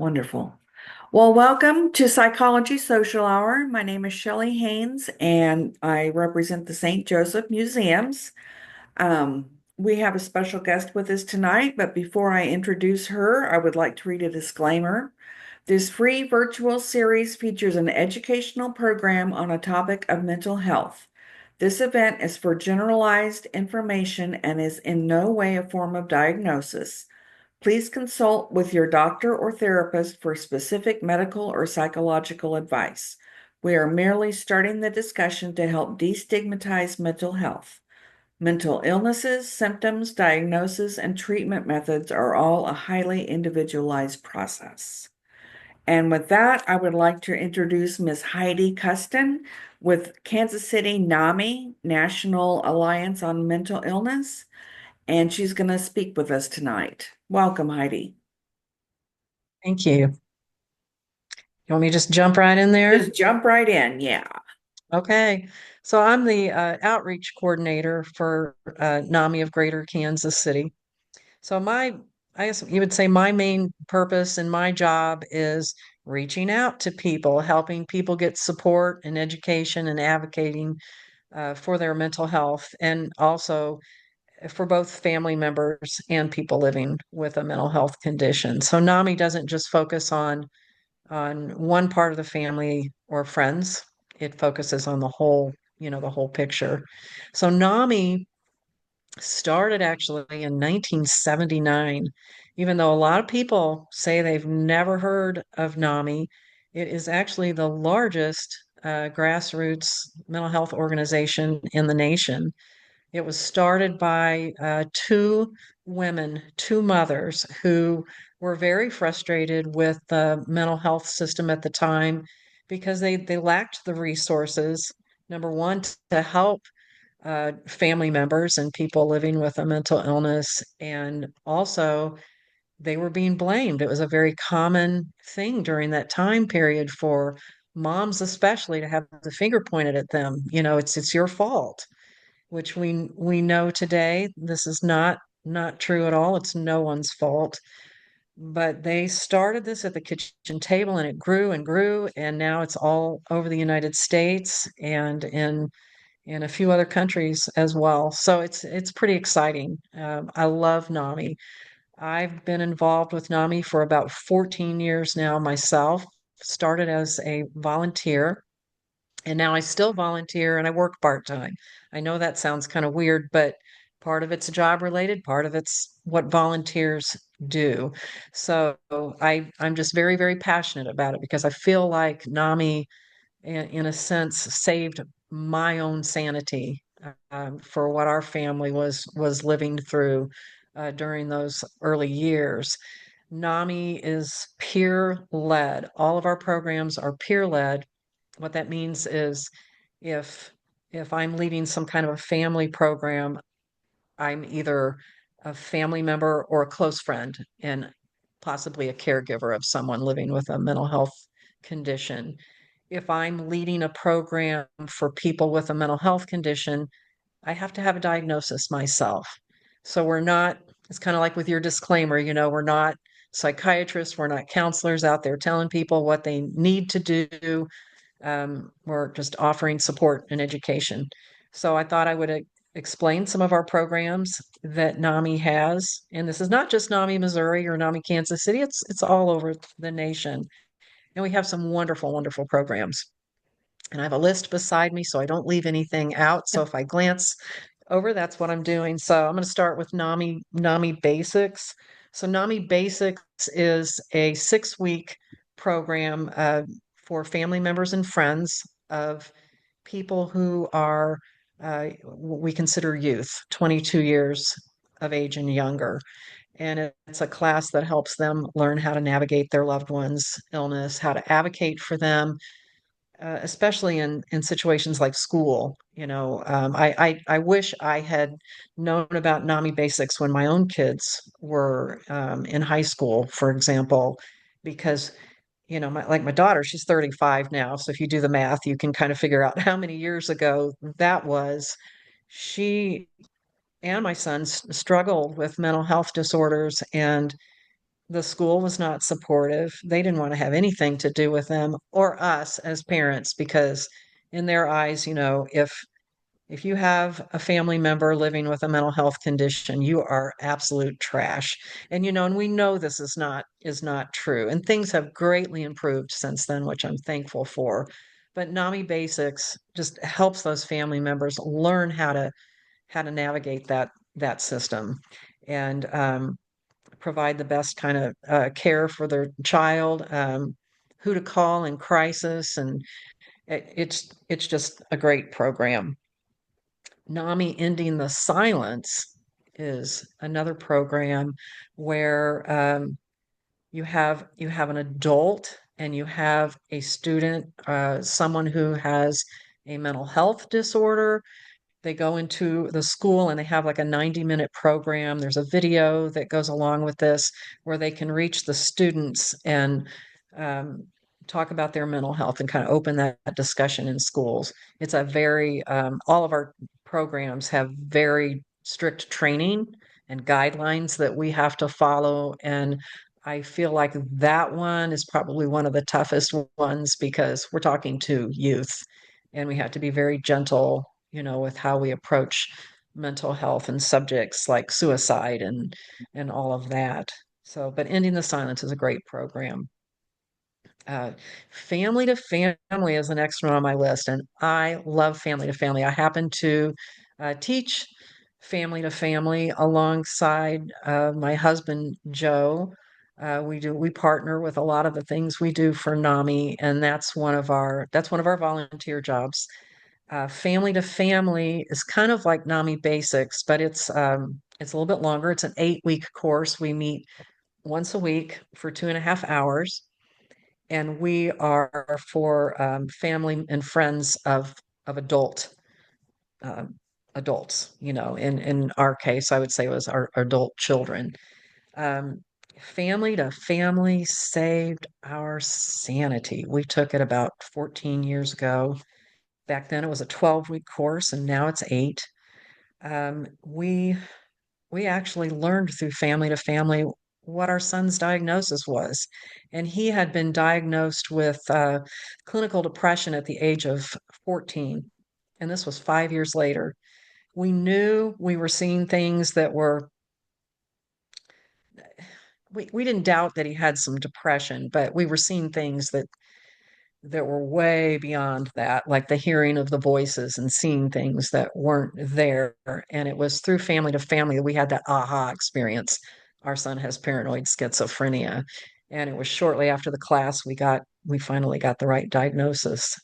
Wonderful. Well, welcome to Psychology Social Hour. My name is Shelley Haynes, and I represent the St. Joseph Museums. We have a special guest with us tonight, but before I introduce her, I would like to read a disclaimer. This free virtual series features an educational program on a topic of mental health. This event is for generalized information and is in no way a form of diagnosis. Please consult with your doctor or therapist for specific medical or psychological advice. We are merely starting the discussion to help destigmatize mental health. Mental illnesses, symptoms, diagnosis, and treatment methods are all a highly individualized process. And with that, I would like to introduce Ms. Heidi Custin with Kansas City NAMI, National Alliance on Mental Illness, and she's going to speak with us tonight. Welcome, Heidi. Thank you. You want me to just jump right in there? Just jump right in. Yeah. Okay. So I'm the outreach coordinator for NAMI of Greater Kansas City. So I guess you would say my main purpose in my job is reaching out to people, helping people get support and education and advocating for their mental health, and also for both family members and people living with a mental health condition. So NAMI doesn't just focus on one part of the family or friends. It focuses on the whole, the whole picture. So NAMI started actually in 1979. Even though a lot of people say they've never heard of NAMI, it is actually the largest grassroots mental health organization in the nation. It was started by two women, two mothers who were very frustrated with the mental health system at the time because they lacked the resources, number one, to help family members and people living with a mental illness. And also, they were being blamed. It was a very common thing during that time period for moms, especially, to have the finger pointed at them. It's your fault, which we know today this is not true at all. It's no one's fault. But they started this at the kitchen table and it grew and grew, and now it's all over the United States and in a few other countries as well. So it's pretty exciting. I love NAMI. I've been involved with NAMI for about 14 years now myself. Started as a volunteer, and now I still volunteer and I work part-time. I know that sounds kind of weird, but part of it's job related, part of it's what volunteers do. So I'm just very, very passionate about it because I feel like NAMI, in a sense, saved my own sanity for what our family was living through during those early years. NAMI is peer led. All of our programs are peer led. What that means is if if I'm leading some kind of a family program, I'm either a family member or a close friend and possibly a caregiver of someone living with a mental health condition. If I'm leading a program for people with a mental health condition, I have to have a diagnosis myself. So we're not, it's kind of like with your disclaimer, we're not psychiatrists, we're not counselors out there telling people what they need to do. We're just offering support and education. So I thought I would explain some of our programs that NAMI has. And this is not just NAMI Missouri or NAMI Kansas City, it's all over the nation. And we have some wonderful, wonderful programs. And I have a list beside me so I don't leave anything out. So if I glance over, that's what I'm doing. So I'm going to start with NAMI Basics. So NAMI Basics is a 6-week program for family members and friends of people who are we consider youth, 22 years of age and younger. And it's a class that helps them learn how to navigate their loved one's illness, how to advocate for them, especially in situations like school. I wish I had known about NAMI basics when my own kids were in high school, for example, because like my daughter, she's 35 now. So if you do the math, you can kind of figure out how many years ago that was. She and my son struggled with mental health disorders, and The school was not supportive. They didn't want to have anything to do with them or us as parents because in their eyes, if you have a family member living with a mental health condition, you are absolute trash. And we know this is not true. And things have greatly improved since then, which I'm thankful for. But NAMI Basics just helps those family members learn how to navigate that system and provide the best kind of care for their child, who to call in crisis, and it's just a great program. NAMI Ending the Silence is another program where you have an adult and you have a student, someone who has a mental health disorder. They go into the school and they have like a 90-minute program. There's a video that goes along with this where they can reach the students and um, talk about their mental health and kind of open that discussion in schools. It's a very, all of our programs have very strict training and guidelines that we have to follow. And I feel like that one is probably one of the toughest ones because we're talking to youth and we have to be very gentle, with how we approach mental health and subjects like suicide and all of that. So, but Ending the Silence is a great program. Uh, Family to Family is the next one on my list, and I love Family to Family. I happen to teach Family to Family alongside my husband Joe. We partner with a lot of the things we do for NAMI, and that's one of our volunteer jobs. Family to Family is kind of like NAMI Basics, but it's a little bit longer. It's an 8-week course. We meet once a week for 2.5 hours, and we are for family and friends of um, adults. In our case, I would say it was our adult children. Um, Family to Family saved our sanity. We took it about 14 years ago. Back then, it was a 12-week course, and now it's 8. We actually learned through Family to Family what our son's diagnosis was, and he had been diagnosed with clinical depression at the age of 14, and this was 5 years later. We knew we were seeing things that were. We didn't doubt that he had some depression, but we were seeing things that were way beyond that, like the hearing of the voices and seeing things that weren't there. And it was through Family to Family that we had that aha experience. Our son has paranoid schizophrenia. And it was shortly after the class we finally got the right diagnosis.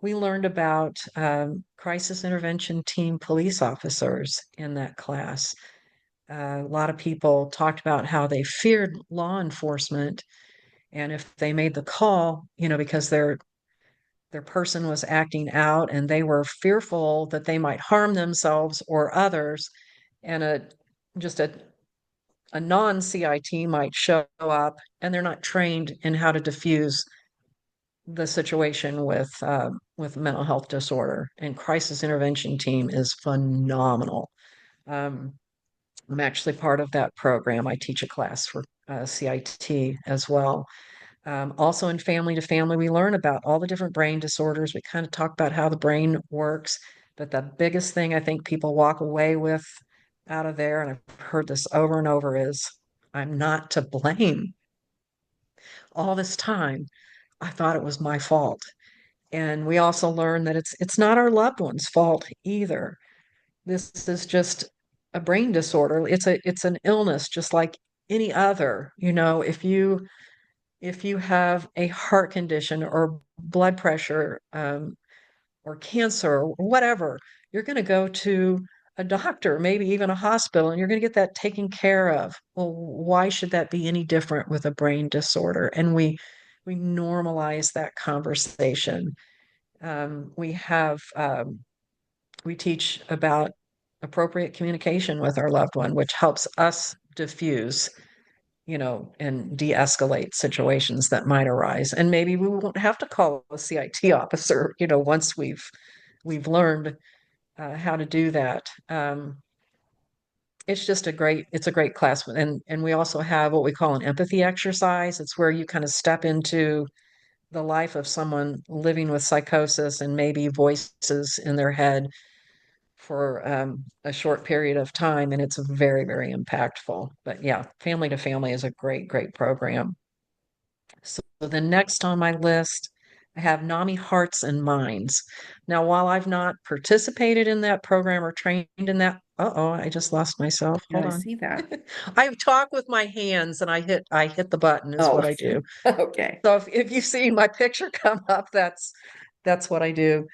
We learned about crisis intervention team police officers in that class. A lot of people talked about how they feared law enforcement and if they made the call, because their person was acting out and they were fearful that they might harm themselves or others, and just a non-CIT might show up and they're not trained in how to diffuse the situation with mental health disorder. And crisis intervention team is phenomenal. Um, I'm actually part of that program. I teach a class for CIT as well. Also, in Family to Family, we learn about all the different brain disorders. We kind of talk about how the brain works. But the biggest thing I think people walk away with out of there, and I've heard this over and over, is I'm not to blame. All this time, I thought it was my fault. And we also learn that it's not our loved one's fault either. This is just a brain disorder. It's an illness just like any other. If you have a heart condition or blood pressure or cancer or whatever, you're going to go to a doctor, maybe even a hospital, and you're going to get that taken care of. Well, why should that be any different with a brain disorder? And we normalize that conversation. We teach about appropriate communication with our loved one, which helps us diffuse and de-escalate situations that might arise. And maybe we won't have to call a CIT officer, once we've learned how to do that. it's just it's a great class. And we also have what we call an empathy exercise. It's where you kind of step into the life of someone living with psychosis and maybe voices in their head for a short period of time. And it's very, very impactful. But yeah, Family to Family is a great, great program. So the next on my list, I have NAMI Hearts and Minds. Now, while I've not participated in that program or trained in that, uh-oh, I just lost myself. Yeah, Hold I on. see that. I talk with my hands and I hit the button is Oh, what I do. okay. So if you see my picture come up, that's what I do.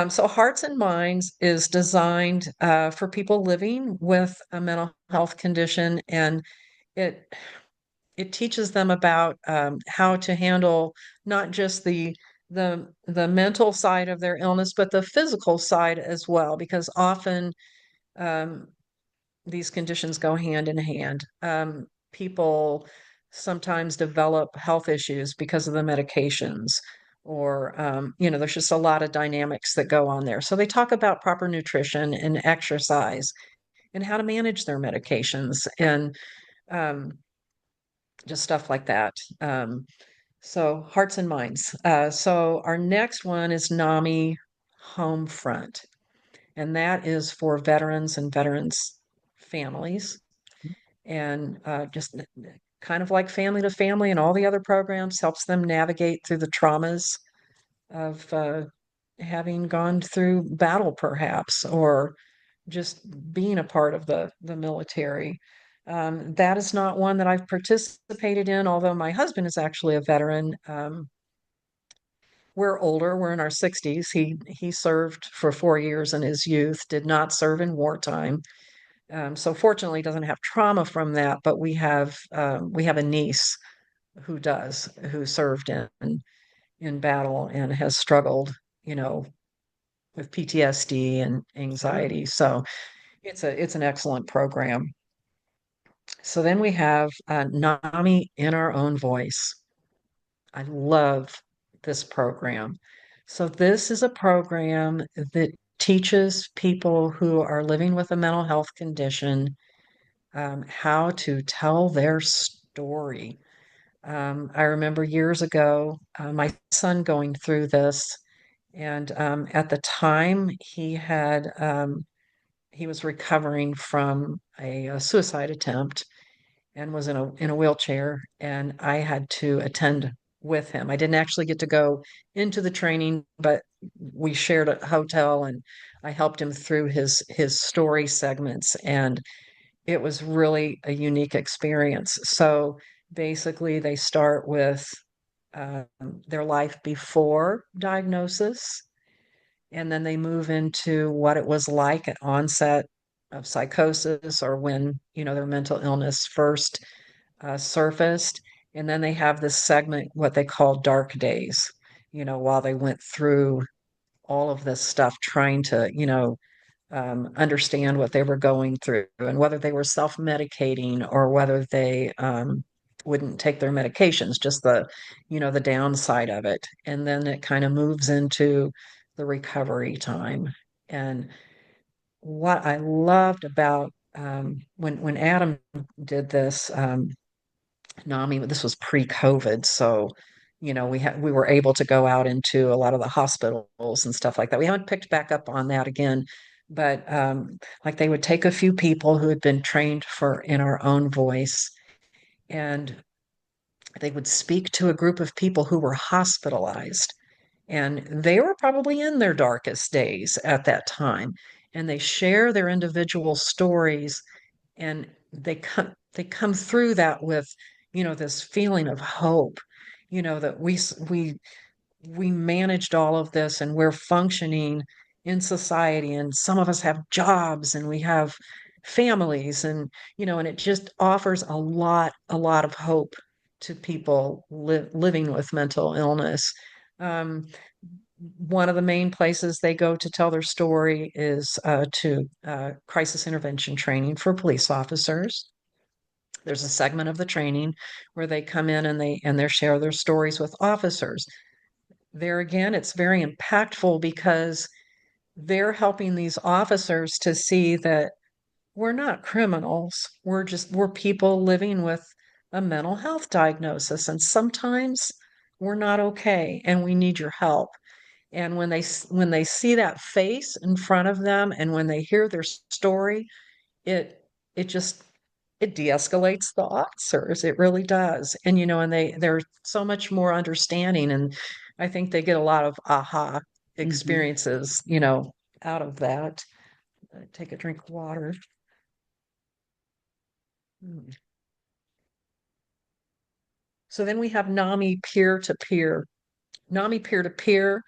So Hearts and Minds is designed for people living with a mental health condition, and it it teaches them about how to handle not just the mental side of their illness, but the physical side as well, because often um, these conditions go hand in hand. People sometimes develop health issues because of the medications, or, there's just a lot of dynamics that go on there. So they talk about proper nutrition and exercise and how to manage their medications and um, just stuff like that. So Hearts and Minds. So our next one is NAMI Homefront, and that is for veterans and veterans families and just kind of like Family to Family and all the other programs, helps them navigate through the traumas of having gone through battle, perhaps, or just being a part of the military. That is not one that I've participated in, although my husband is actually a veteran. We're older, we're in our 60s. He served for 4 years in his youth, did not serve in wartime. So fortunately, doesn't have trauma from that, but we have a niece who served in battle and has struggled, you know, with PTSD and Sure. anxiety. So it's an excellent program. So then we have NAMI in Our Own Voice. I love this program. So this is a program that teaches people who are living with a mental health condition how to tell their story. I remember years ago, my son going through this, and at the time he was recovering from a suicide attempt and was in a wheelchair, and I had to attend with him. I didn't actually get to go into the training, but we shared a hotel, and I helped him through his story segments, and it was really a unique experience. So basically, they start with um, their life before diagnosis, and then they move into what it was like at onset of psychosis or when, their mental illness first surfaced. And then they have this segment, what they call dark days, while they went through all of this stuff, trying to, understand what they were going through and whether they were self-medicating or whether they wouldn't take their medications, just the downside of it. And then it kind of moves into the recovery time. And what I loved about when Adam did this, NAMI, this was pre-COVID, so we were able to go out into a lot of the hospitals and stuff like that. We haven't picked back up on that again, but like they would take a few people who had been trained for in our own voice, and they would speak to a group of people who were hospitalized, and they were probably in their darkest days at that time, and they share their individual stories, and they come through that with this feeling of hope, that we managed all of this and we're functioning in society, and some of us have jobs and we have families, and it just offers a lot of hope to people living with mental illness. um, One of the main places they go to tell their story is to crisis intervention training for police officers. There's a segment of the training where they come in and they share their stories with officers. There again, it's very impactful because they're helping these officers to see that we're not criminals. We're people living with a mental health diagnosis, and sometimes we're not okay and we need your help. And when they see that face in front of them and when they hear their story, it it just it de-escalates the officers. It really does. And and they're so much more understanding, and I think they get a lot of aha Hmm. experiences, out of that. Take a drink of water. Mm. So then we have NAMI peer to peer. NAMI peer to peer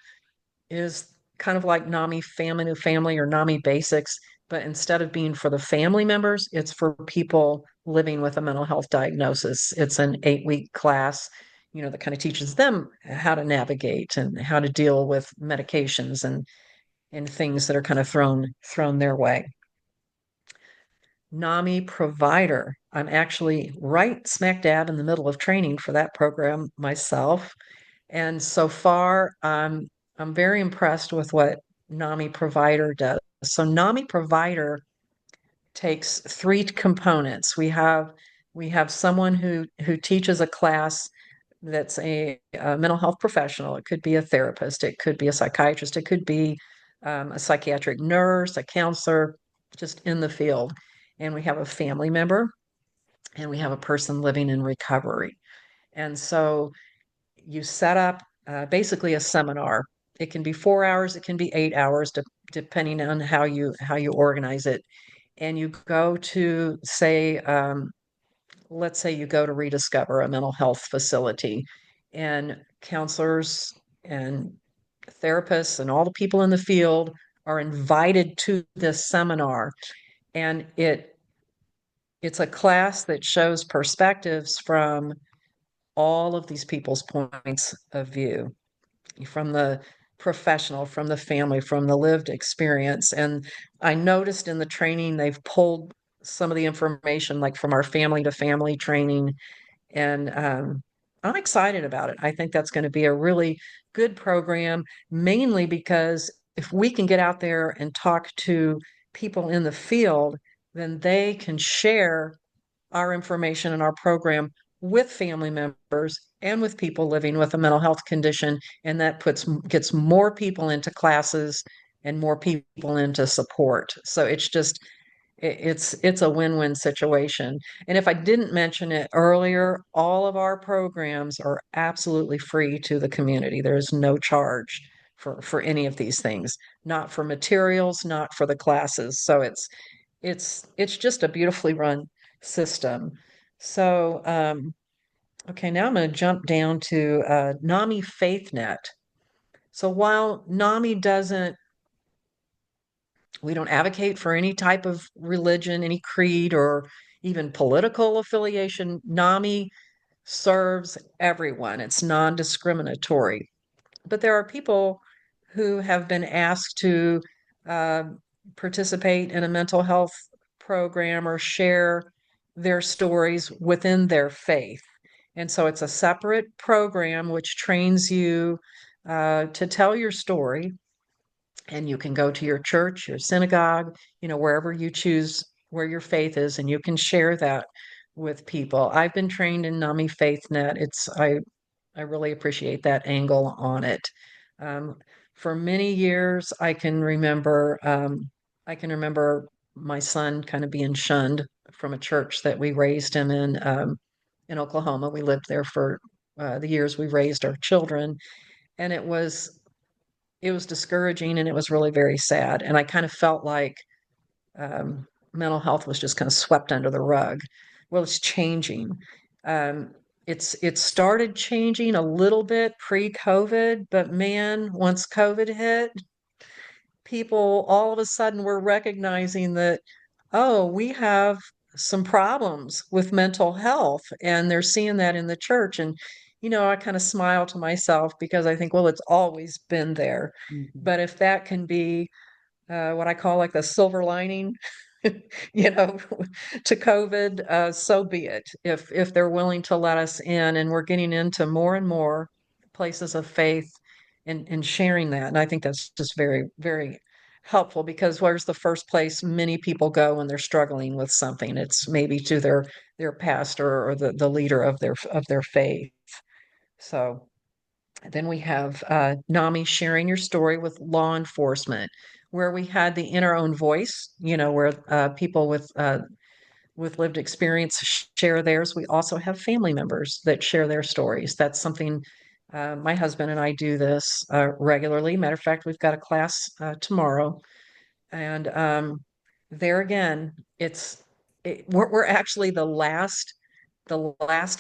is kind of like NAMI family to family or NAMI basics, but instead of being for the family members, it's for people living with a mental health diagnosis. It's an 8-week class, that kind of teaches them how to navigate and how to deal with medications and things that are kind of thrown their way. NAMI provider. I'm actually right smack dab in the middle of training for that program myself. And so far, I'm very impressed with what NAMI Provider does. So NAMI Provider takes three components. We have someone who teaches a class that's a mental health professional. It could be a therapist, it could be a psychiatrist, it could be a psychiatric nurse, a counselor, just in the field. And we have a family member, and we have a person living in recovery. And so you set up basically a seminar. It can be 4 hours, it can be 8 hours, depending on how you organize it. And you go to say, let's say you go to Rediscover, a mental health facility, and counselors and therapists and all the people in the field are invited to this seminar. And it's a class that shows perspectives from all of these people's points of view, from the professional, from the family, from the lived experience. And I noticed in the training, they've pulled some of the information like from our family to family training. And I'm excited about it. I think that's going to be a really good program, mainly because if we can get out there and talk to people in the field, then they can share our information and our program with family members and with people living with a mental health condition, and that gets more people into classes and more people into support. So it's a win-win situation. And if I didn't mention it earlier, all of our programs are absolutely free to the community. There is no charge for any of these things, not for materials, not for the classes. So it's just a beautifully run system. So, okay, now I'm going to jump down to NAMI FaithNet. So while NAMI doesn't, we don't advocate for any type of religion, any creed, or even political affiliation. NAMI serves everyone. It's non-discriminatory. But there are people who have been asked to uh, participate in a mental health program or share their stories within their faith. And so it's a separate program which trains you to tell your story. And you can go to your church, your synagogue, wherever you choose where your faith is, and you can share that with people. I've been trained in NAMI FaithNet. I really appreciate that angle on it. Um, for many years, I can remember my son kind of being shunned from a church that we raised him in Oklahoma. We lived there for the years we raised our children, and it was discouraging, and it was really very sad. And I kind of felt like mental health was just kind of swept under the rug. Well, it's changing. Um, it started changing a little bit pre-COVID, but man, once COVID hit, people all of a sudden were recognizing that, oh, we have some problems with mental health, and they're seeing that in the church. And I kind of smile to myself because I think, well, it's always been there. Hmm. But if that can be what I call like the silver lining, you know, to COVID, so be it. If they're willing to let us in, and we're getting into more and more places of faith and sharing that, and I think that's just very, very helpful because where's the first place many people go when they're struggling with something? It's maybe to their pastor or the leader of their faith. So then we have NAMI sharing your story with law enforcement, where we had the In Our Own Voice, where people with lived experience share theirs. We also have family members that share their stories. That's something my husband and I do this regularly. Matter of fact, we've got a class tomorrow, and there again, we're actually the last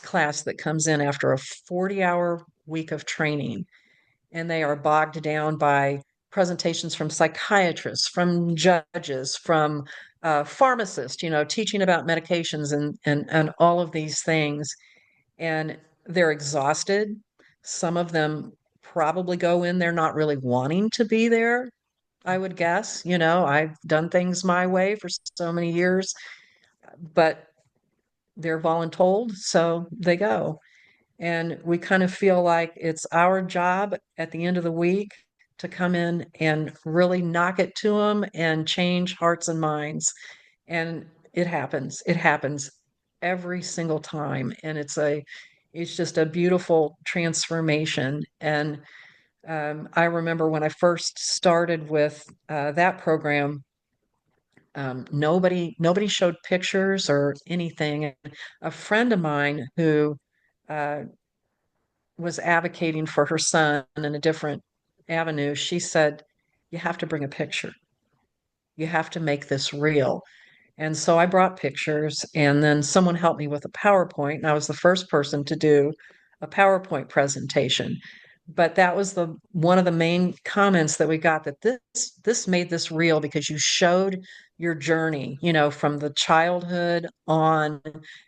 class that comes in after a 40-hour week of training, and they are bogged down by presentations from psychiatrists, from judges, from pharmacists, teaching about medications and all of these things. And they're exhausted. Some of them probably go in there not really wanting to be there, I would guess. I've done things my way for so many years, but they're voluntold, so they go. And we kind of feel like it's our job at the end of the week to come in and really knock it to them and change hearts and minds. And it happens. It happens every single time. And it's just a beautiful transformation. And I remember when I first started with that program, nobody showed pictures or anything. A friend of mine who uh, was advocating for her son in a different avenue, she said, "You have to bring a picture. You have to make this real." And so I brought pictures, and then someone helped me with a PowerPoint, and I was the first person to do a PowerPoint presentation. But that was the one of the main comments that we got, that this made this real because you showed your journey, from the childhood on,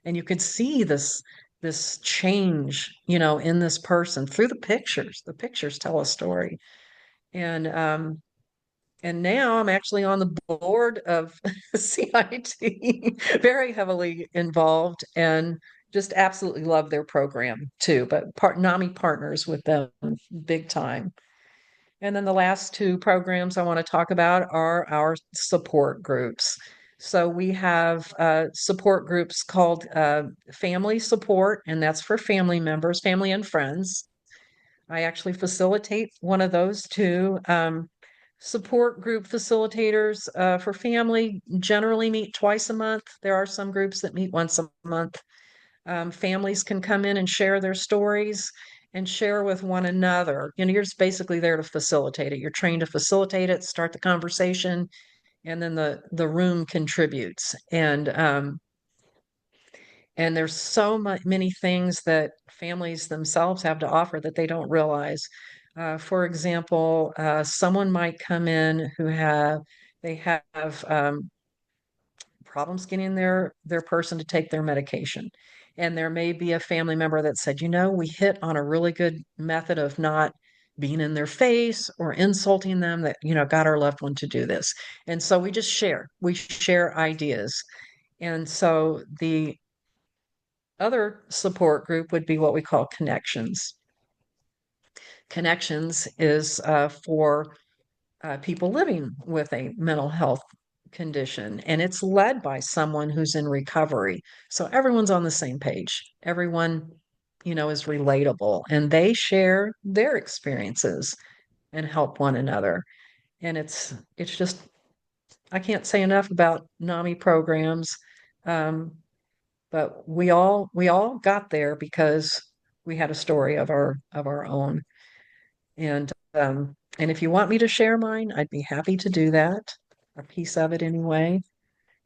and you could see this change, in this person through the pictures. The pictures tell a story. And now I'm actually on the board of CIT, very heavily involved, and just absolutely love their program too. But NAMI partners with them big time. And then the last two programs I want to talk about are our support groups. So we have support groups called Family Support, and that's for family members, family and friends. I actually facilitate one of those two. Support group facilitators for family generally meet twice a month. There are some groups that meet once a month. Families can come in and share their stories and share with one another. You're just basically there to facilitate it. You're trained to facilitate it, start the conversation, and then the room contributes. And there's so many things that families themselves have to offer that they don't realize. For example, someone might come in who they have problems getting their person to take their medication. And there may be a family member that said, we hit on a really good method of not being in their face or insulting them, that, got our loved one to do this. And so we share ideas. And so the other support group would be what we call Connections. Connections is for people living with a mental health condition, and it's led by someone who's in recovery. So everyone's on the same page. Everyone, is relatable, and they share their experiences and help one another. And it's just, I can't say enough about NAMI programs. But we all got there because we had a story of our own. And if you want me to share mine, I'd be happy to do that, a piece of it anyway,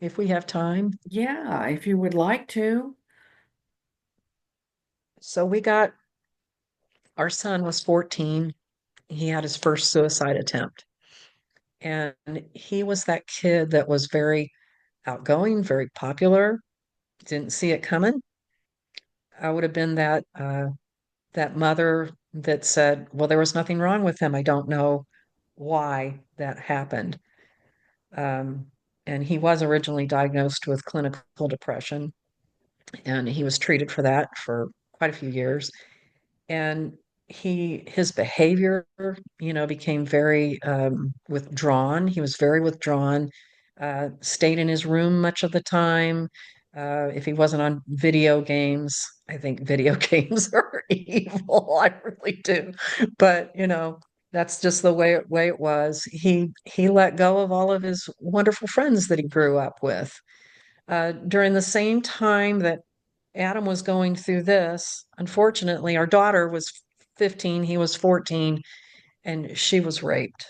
if we have time. Yeah, if you would like to. So our son was 14. He had his first suicide attempt. And he was that kid that was very outgoing, very popular, didn't see it coming. I would have been that mother that said, well, there was nothing wrong with him. I don't know why that happened. Um, and he was originally diagnosed with clinical depression, and he was treated for that for quite a few years. And his behavior, became very withdrawn. He was very withdrawn, stayed in his room much of the time. If he wasn't on video games, I think video games are evil. I really do. But, that's just the way it was. He let go of all of his wonderful friends that he grew up with. During the same time that Adam was going through this, unfortunately, our daughter was 15, he was 14, and she was raped.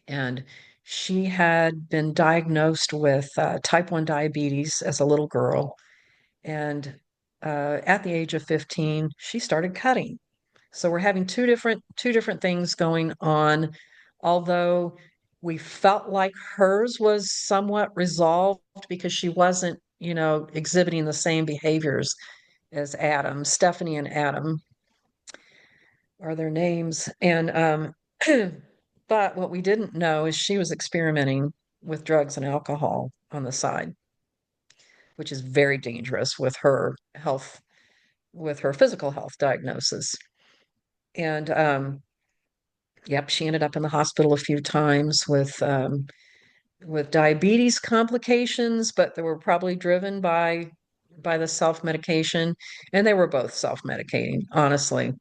And she had been diagnosed with type 1 diabetes as a little girl. And at the age of 15, she started cutting. So we're having two different things going on. Although we felt like hers was somewhat resolved because she wasn't, exhibiting the same behaviors as Adam. Stephanie and Adam are their names. And but what we didn't know is she was experimenting with drugs and alcohol on the side, which is very dangerous with her health, with her physical health diagnosis. And yep, she ended up in the hospital a few times with diabetes complications, but they were probably driven by the self-medication, and they were both self-medicating, honestly.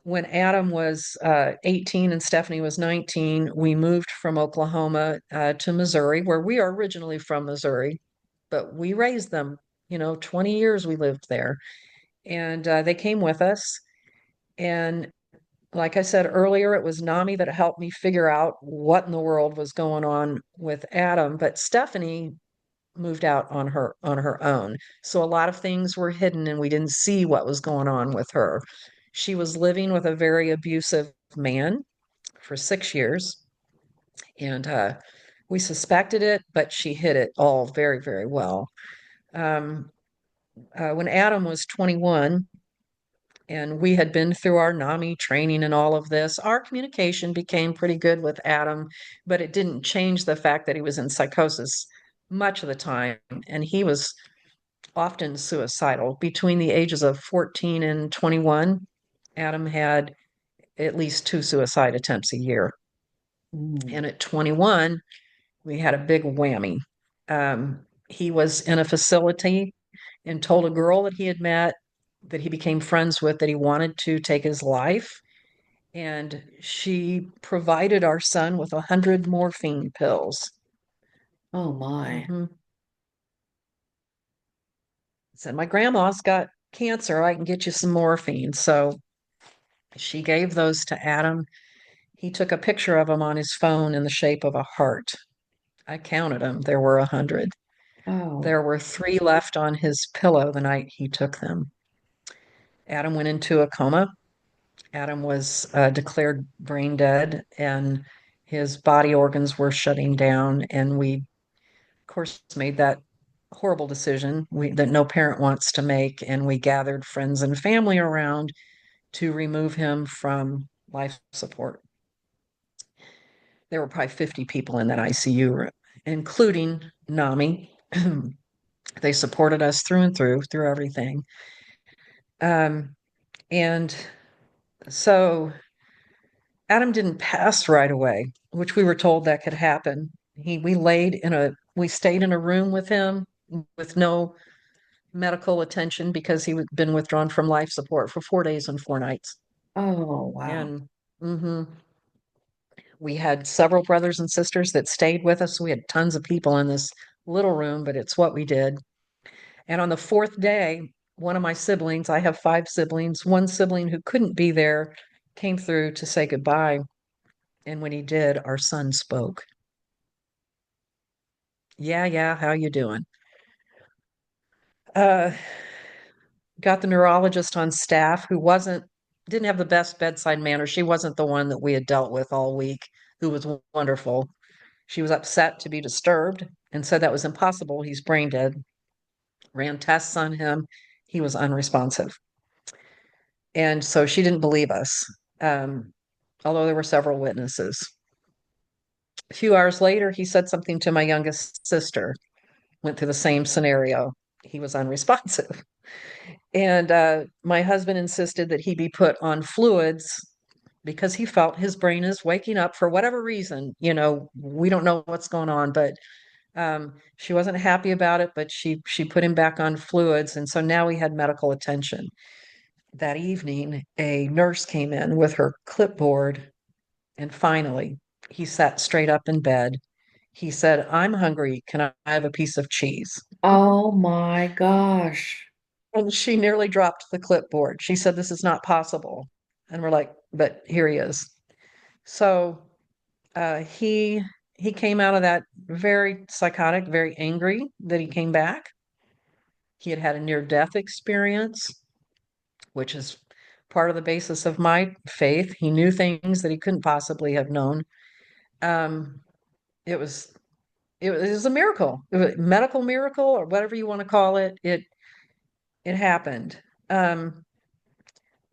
When Adam was 18 and Stephanie was 19, we moved from Oklahoma to Missouri, where we are originally from Missouri, but we raised them. 20 years we lived there, and they came with us. And like I said earlier, it was NAMI that helped me figure out what in the world was going on with Adam. But Stephanie moved out on her own. So a lot of things were hidden and we didn't see what was going on with her. She was living with a very abusive man for 6 years, and we suspected it, but she hid it all very, very well. Um, when Adam was 21, and we had been through our NAMI training and all of this, our communication became pretty good with Adam, but it didn't change the fact that he was in psychosis much of the time, and he was often suicidal. Between the ages of 14 and 21, Adam had at least two suicide attempts a year. Mm. And at 21, we had a big whammy. He was in a facility and told a girl that he had met, that he became friends with, that he wanted to take his life. And she provided our son with 100 morphine pills. Oh my. Hmm. Said, my grandma's got cancer. I can get you some morphine. So she gave those to Adam. He took a picture of them on his phone in the shape of a heart. I counted them. There were 100. Oh. There were 3 left on his pillow the night he took them. Adam went into a coma. Adam was declared brain dead, and his body organs were shutting down. And we, of course, made that horrible decision that no parent wants to make. And we gathered friends and family around to remove him from life support. There were probably 50 people in that ICU room, including NAMI. They supported us through and through everything. Um, and so Adam didn't pass right away, which we were told that could happen. We stayed in a room with him with no medical attention because he had been withdrawn from life support for 4 days and 4 nights. Oh, wow. And mhm, we had several brothers and sisters that stayed with us. We had tons of people in this little room, but it's what we did. And on the fourth day, one of my siblings, I have 5 siblings, one sibling who couldn't be there came through to say goodbye. And when he did, our son spoke. Yeah, yeah, how you doing? Uh, got the neurologist on staff who didn't have the best bedside manner. She wasn't the one that we had dealt with all week, who was wonderful. She was upset to be disturbed and said that was impossible. He's brain dead. Ran tests on him. He was unresponsive. And so she didn't believe us, um, although there were several witnesses. A few hours later, he said something to my youngest sister, went through the same scenario. he was unresponsive. And my husband insisted that he be put on fluids because he felt his brain is waking up for whatever reason. We don't know what's going on, but she wasn't happy about it, but she put him back on fluids, and so now he had medical attention. That evening, a nurse came in with her clipboard, and finally, he sat straight up in bed. He said, "I'm hungry. Can I have a piece of cheese?" Oh my gosh. And she nearly dropped the clipboard. She said, "This is not possible." And we're like, "But here he is." So he came out of that very psychotic, very angry that he came back. He had had a near-death experience, which is part of the basis of my faith. He knew things that he couldn't possibly have known. Um, it was it was a miracle. It was a medical miracle or whatever you want to call it. It happened. Um,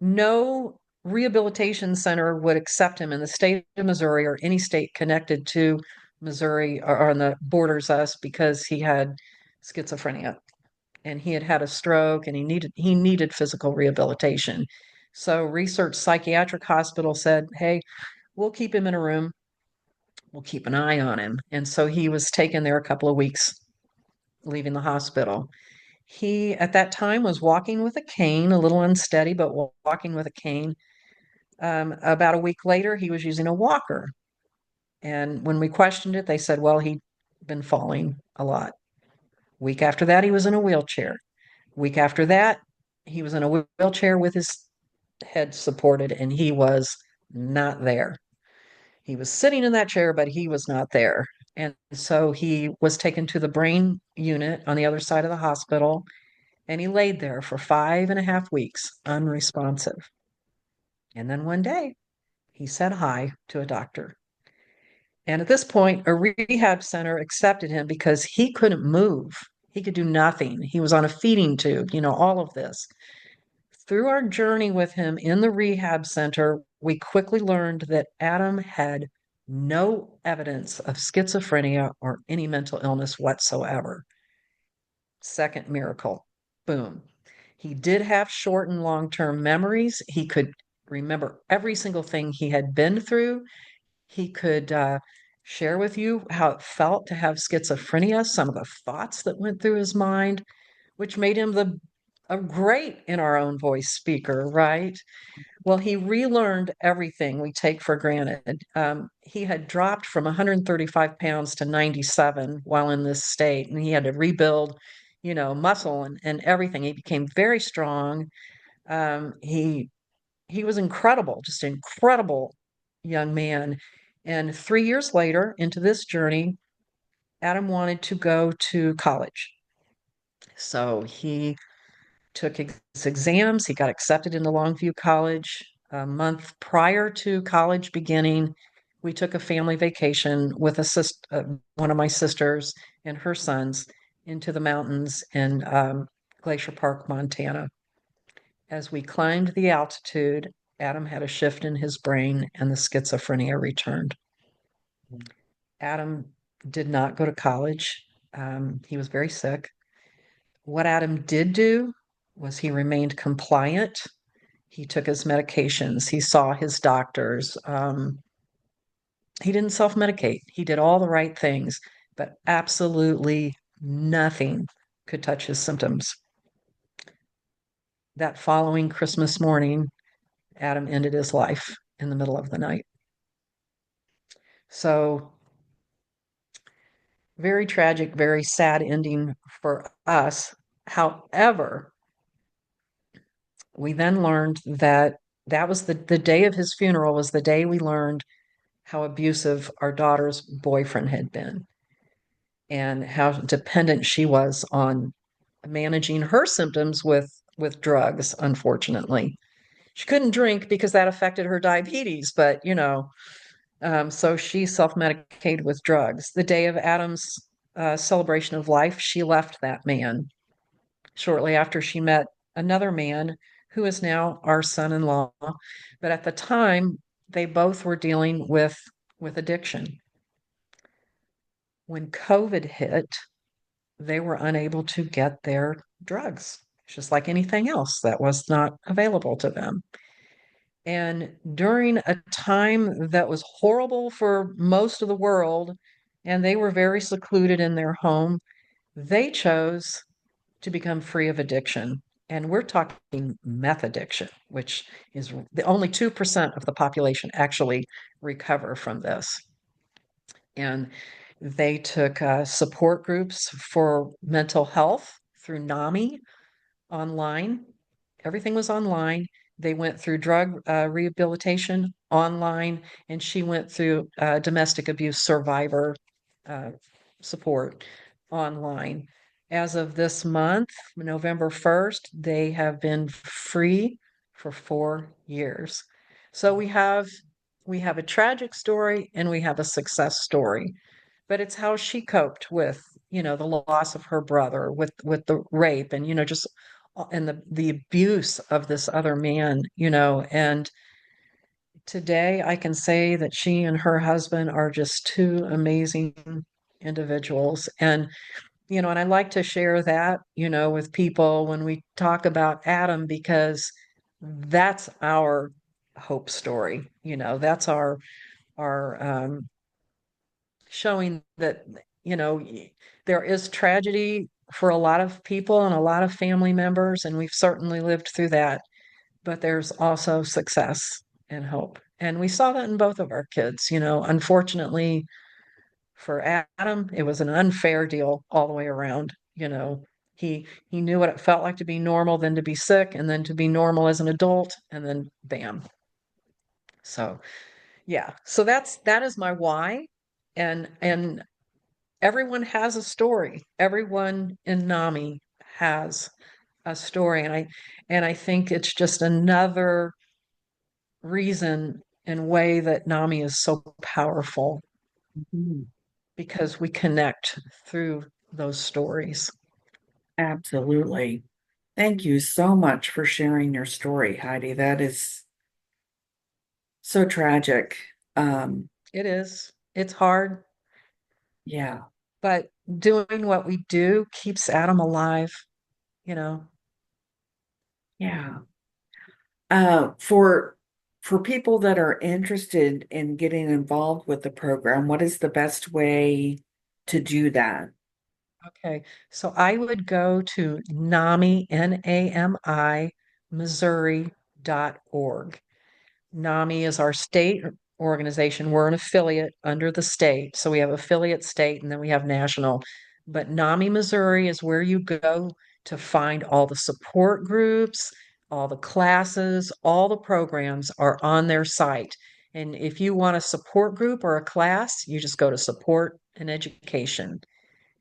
no rehabilitation center would accept him in the state of Missouri or any state connected to Missouri or on the borders us because he had schizophrenia and he had had a stroke and he needed physical rehabilitation. So Research Psychiatric Hospital said, "Hey, we'll keep him in a room. We'll keep an eye on him." And so he was taken there a couple of weeks leaving the hospital. He at that time was walking with a cane, a little unsteady, but walking with a cane. About a week later, he was using a walker. And when we questioned it, they said, well, he'd been falling a lot. Week after that, he was in a wheelchair. Week after that, he was in a wheelchair with his head supported, and he was not there. He was sitting in that chair, but he was not there. And so he was taken to the brain unit on the other side of the hospital, and he laid there for 5.5 weeks, unresponsive. And then one day, he said hi to a doctor. And at this point, a rehab center accepted him because he couldn't move. He could do nothing. He was on a feeding tube, all of this. Through our journey with him in the rehab center, we quickly learned that Adam had no evidence of schizophrenia or any mental illness whatsoever. Second miracle, boom. He did have short and long term memories. He could remember every single thing he had been through. He could share with you how it felt to have schizophrenia, some of the thoughts that went through his mind, which made him a great in our own voice speaker, right? Well, he relearned everything we take for granted. He had dropped from 135 pounds to 97 while in this state, and he had to rebuild, muscle and everything. He became very strong. He was incredible, just an incredible young man. And 3 years later, into this journey, Adam wanted to go to college. So he took his exams. He got accepted into Longview College. A month prior to college beginning, we took a family vacation with one of my sisters and her sons into the mountains in Glacier Park, Montana. As we climbed the altitude, Adam had a shift in his brain and the schizophrenia returned. Adam did not go to college. He was very sick. What Adam did do was he remained compliant. He took his medications. He saw his doctors. He didn't self medicate. He did all the right things, but absolutely nothing could touch his symptoms. That following Christmas morning, Adam ended his life in the middle of the night. So, very tragic, very sad ending for us. However, we then learned that that was the day of his funeral was the day we learned how abusive our daughter's boyfriend had been and how dependent she was on managing her symptoms with drugs, unfortunately. She couldn't drink because that affected her diabetes, but so she self-medicated with drugs. The day of Adam's celebration of life, she left that man shortly after she met another man who is now our son-in-law. But at the time, they both were dealing with addiction. When COVID hit, they were unable to get their drugs. It's just like anything else that was not available to them. And during a time that was horrible for most of the world, and they were very secluded in their home, they chose to become free of addiction. And we're talking meth addiction, which is the only 2% of the population actually recover from this. And they took support groups for mental health through NAMI online. Everything was online. They went through drug rehabilitation online, and she went through domestic abuse survivor uh, support online. As of this month, November 1st, they have been free for 4 years. So we have a tragic story and we have a success story, but it's how she coped with, the loss of her brother, with the rape, and just and the abuse of this other man, and today I can say that she and her husband are just two amazing individuals. And I like to share that, with people when we talk about Adam, because that's our hope story. That's our showing that, you know, there is tragedy for a lot of people and a lot of family members, and we've certainly lived through that, but there's also success and hope. And we saw that in both of our kids. Unfortunately for Adam, it was an unfair deal all the way around. He knew what it felt like to be normal, then to be sick, and then to be normal as an adult, and then bam. So yeah, so that is my why. And everyone has a story. Everyone in NAMI has a story. And I think it's just another reason and way that NAMI is so powerful, Mhm. because we connect through those stories. Absolutely. Thank you so much for sharing your story, Heidi. That is so tragic. Um, It is. It's hard, yeah, but doing what we do keeps Adam alive, you know. yeah. For people that are interested in getting involved with the program, what is the best way to do that? Okay, so I would go to NAMI, NAMI, Missouri.org. NAMI is our state organization. We're an affiliate under the state. So we have affiliate state and then we have national. But NAMI Missouri is where you go to find all the support groups, all the classes, all the programs are on their site. And if you want a support group or a class, you just go to support and education.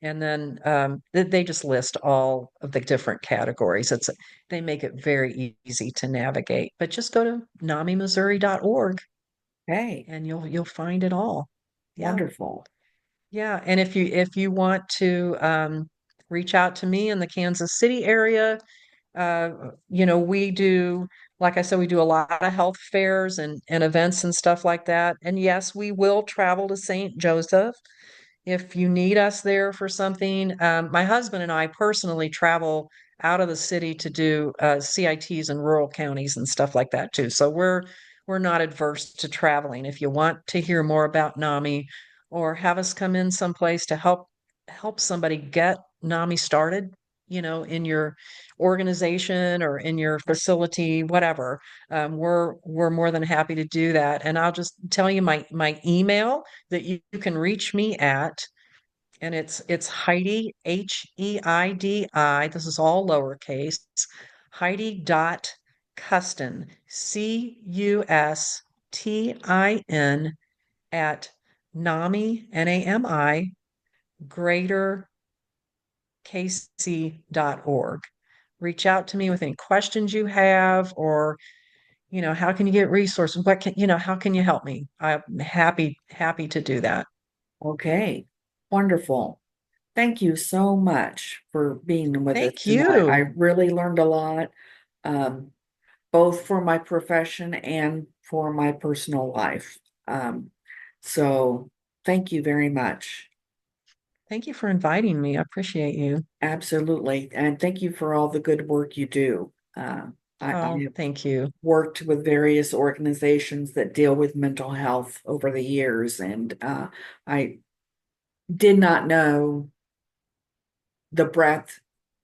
And then they just list all of the different categories. They make it very easy to navigate. But just go to namimissouri.org Hey, and you'll find it all. Yeah. wonderful. Yeah. And if you want to reach out to me in the Kansas City area, uh, we do, like I said, we do a lot of health fairs and events and stuff like that. And yes, we will travel to St. Joseph if you need us there for something. My husband and I personally travel out of the city to do CITs in rural counties and stuff like that too. So we're not adverse to traveling. If you want to hear more about NAMI or have us come in someplace to help somebody get NAMI started, in your organization or in your facility, whatever, we're more than happy to do that. And I'll just tell you my email that you can reach me at, and it's Heidi, Heidi. This is all lowercase. Heidi dot Custin, Custin at NAMI, NAMI, greater KC.org. Reach out to me with any questions you have, or how can you get resources? How can you help me? I'm happy to do that. Okay, wonderful. Thank you so much for being with us Thank tonight. I you. really learned a lot, um, both for my profession and for my personal life. Um, so thank you very much. Thank you for inviting me. I appreciate you. Absolutely. And thank you for all the good work you do. I Oh, have thank you. worked with various organizations that deal with mental health over the years, and I did not know the breadth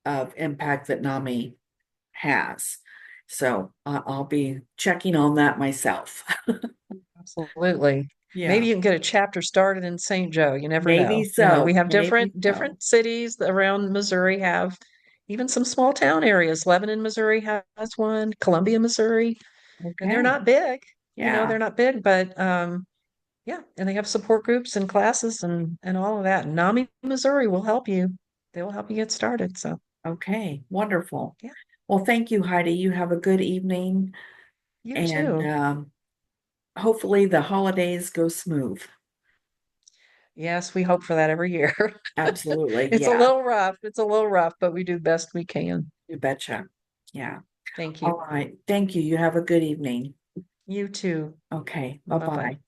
of impact that NAMI has. So I'll be checking on that myself. Absolutely. Maybe Yeah, you can get a chapter started in St. Joe. You never maybe know. We so. have Maybe so. different cities around Missouri have even some small town areas. Lebanon, Missouri has one, Columbia, Missouri, and they're Okay. not big. Yeah. They're not big, but yeah, and they have support groups and classes and all of that. NAMI, Missouri will help you. They will help you get started. So, Okay. Wonderful. yeah, Well, thank you, Heidi. You have a good evening, you and too. hopefully the holidays go smooth. Yes, we hope for that every year. Absolutely. It's a Yeah. little rough. It's a little rough, but we do best we can. You betcha. Yeah. Thank you. All right. Thank you. You have a good evening. You too. Okay. Bye bye. Bye-bye.